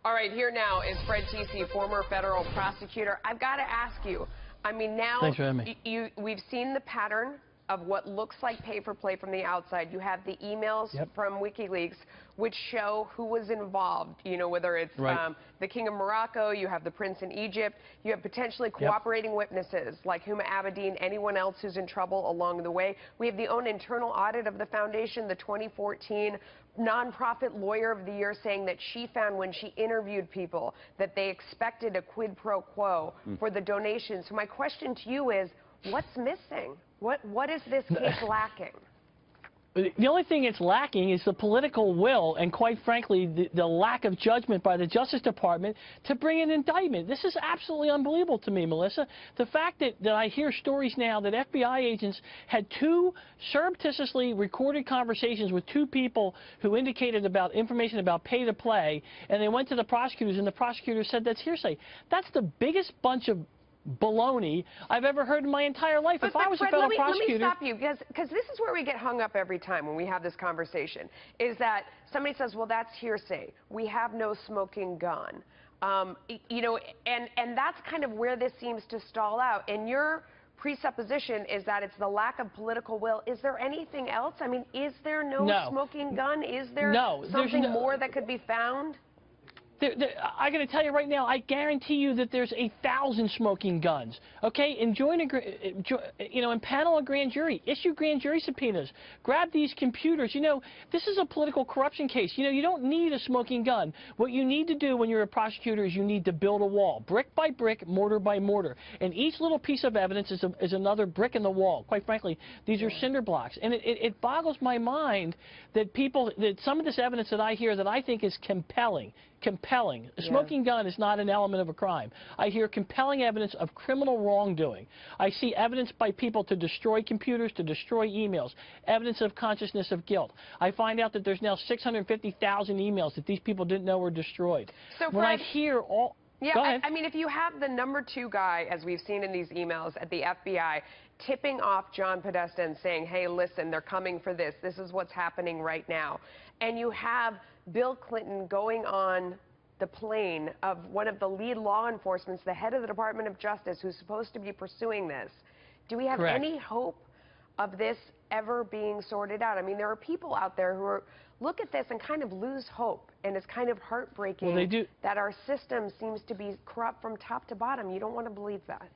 All right, here now is Fred Tecce, former federal prosecutor. I've got to ask you, I mean, now Thanks for having me. we've seen the pattern of what looks like pay-for-play from the outside. You have the emails from WikiLeaks which show who was involved, you know, whether it's the King of Morocco, you have the Prince in Egypt, you have potentially cooperating witnesses like Huma Abedin, anyone else who's in trouble along the way. We have the own internal audit of the foundation, the 2014 Nonprofit Lawyer of the Year saying that she found when she interviewed people that they expected a quid pro quo for the donations. So my question to you is, what's missing? What is this case lacking? The only thing it's lacking is the political will and, quite frankly, the lack of judgment by the Justice Department to bring an indictment. This is absolutely unbelievable to me, Melissa. The fact that I hear stories now that FBI agents had two surreptitiously recorded conversations with two people who indicated about information about pay-to-play, and they went to the prosecutors, and the prosecutors said that's hearsay. That's the biggest bunch of baloney I've ever heard in my entire life. If I was a federal prosecutor... Let me stop you, because this is where we get hung up every time when we have this conversation, is that somebody says, well, that's hearsay. We have no smoking gun. You know, and that's kind of where this seems to stall out. And your presupposition is that it's the lack of political will. Is there anything else? I mean, is there no smoking gun? Is there something more that could be found? I got to tell you right now, I guarantee you that there's 1,000 smoking guns. Okay, and impanel a grand jury, issue grand jury subpoenas, grab these computers. You know, this is a political corruption case. You know, you don't need a smoking gun. What you need to do when you're a prosecutor is you need to build a wall, brick by brick, mortar by mortar, and each little piece of evidence is another brick in the wall. Quite frankly, these are cinder blocks, and it boggles my mind that some of this evidence that I hear that I think is compelling. A smoking gun is not an element of a crime. I hear compelling evidence of criminal wrongdoing. I see evidence by people to destroy computers, to destroy emails, evidence of consciousness of guilt. I find out that there's now 650,000 emails that these people didn't know were destroyed. So when I hear all... Yeah, I mean, if you have the #2 guy, as we've seen in these emails at the FBI, tipping off John Podesta and saying, hey, listen, they're coming for this. This is what's happening right now. And you have Bill Clinton going on the plane of one of the lead law enforcement, the head of the Department of Justice, who's supposed to be pursuing this. Do we have any hope of this ever being sorted out? I mean, there are people out there who look at this and kind of lose hope, and it's kind of heartbreaking that our system seems to be corrupt from top to bottom. You don't want to believe that.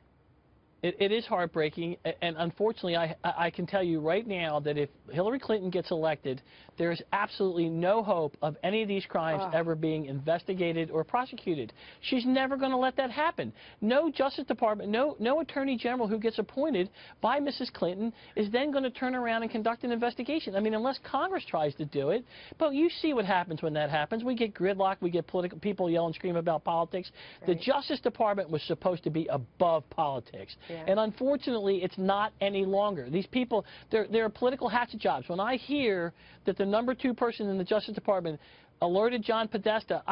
It is heartbreaking, and unfortunately, I can tell you right now that if Hillary Clinton gets elected, there is absolutely no hope of any of these crimes ever being investigated or prosecuted. She's never going to let that happen. No Justice Department, no Attorney General who gets appointed by Mrs. Clinton is then going to turn around and conduct an investigation. I mean, unless Congress tries to do it. But you see what happens when that happens. We get gridlock. We get political people yell and scream about politics. The Justice Department was supposed to be above politics. And unfortunately, it's not any longer. These people, they're political hatchet jobs. When I hear that the #2 person in the Justice Department alerted John Podesta,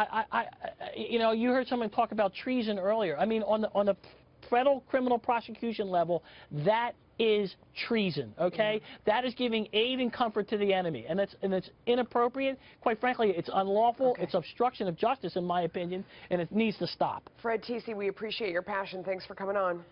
you know, you heard someone talk about treason earlier. I mean, on the federal criminal prosecution level, that is treason, okay? That is giving aid and comfort to the enemy, and it's inappropriate. Quite frankly, it's unlawful. It's obstruction of justice, in my opinion, and it needs to stop. Fred Tecce, we appreciate your passion. Thanks for coming on.